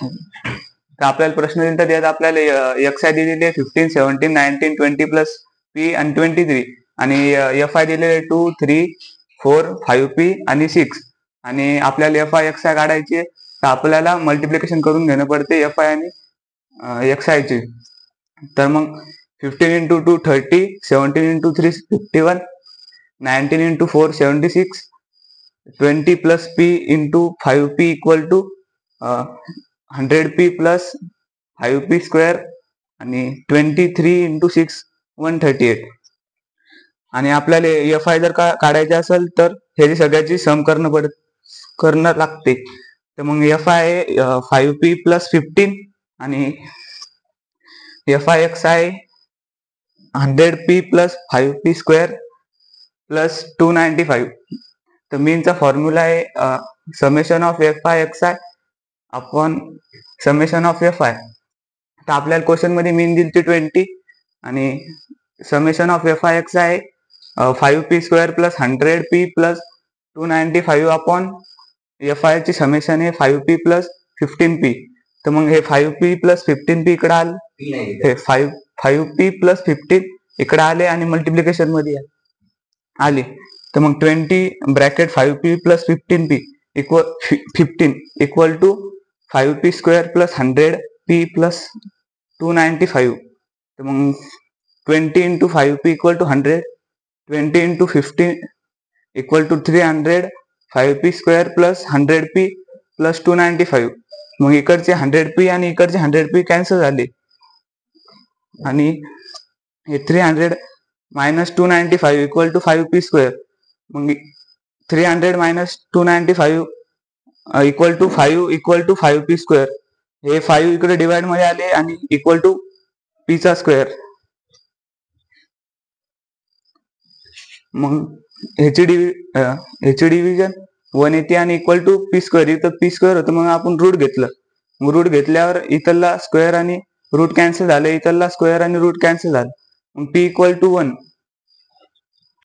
तर आपल्याला प्रश्न दिला तर यात आपल्याला एक्स आय दिलेली आहे 15, 17, 19, 20 प्लस पी आणि 23 आणि एफ आय दिलेले 2, 3, 4, 5p आणि 6 आणि आपल्याला एफ आय एक्स आय काढायची तर आपल्याला मल्टिप्लिकेशन करून घेणं पडते एफ आय आणि एक्स आय ची. तर मग 15 into 2 30, 17 into 3 51, 19 into 4 76, 20 plus p into 5p equal to 100p plus 5p square आणि 23 into 6 138. आणि आपल्याला एफ आय जर काढायचे असेल तर ह्याची सगळ्याची सम करणं लागते. तर मग एफ आय 5p plus 15 आणि F I X I 100p plus 5p square plus 295. तर मीनचा फॉर्म्युला आहे summation of F I X I upon summation of F I. तर आपल्याला क्वेश्चन मध्ये मीन दिली 20 आणि summation of F I X I 5p square plus 100p plus 295 upon F I ची summation आहे 5p plus 15p. तर मग हे 5p प्लस 15p इकडे आले, हे 5p प्लस 15 इकडे आले आणि मल्टिप्लिकेशन मध्ये आले. तर मग 20 bracket 5p plus 15p equal 15 equal to 5p square plus 100p plus 295. तर मग 20 into 5p equal to 100, 20 into 15 equal to 300, 5p square plus 100p plus 295. मग इकडचे 100p आणि इकडचे 100p कॅन्सल झाले आणि हे 300 minus 295 equal to 5p square. मग 300 minus 295 equal to 5 equal to 5p square. हे 5 इकडे डिवाइड मध्ये आले आणि इक्वल टू p चा स्क्वेअर. मग ह्याची डिव्हिजन 1 येते आणि इक्वल टू p स्क्वेअर. इथं p स्क्वेअर होतं मग आपण रूट घेतलं. मग रूट घेतल्यावर इथला स्क्वेअर आणि रूट कॅन्सल झाले, इथला स्क्वेअर आणि रूट कॅन्सल झालं. मग p इक्वल टू 1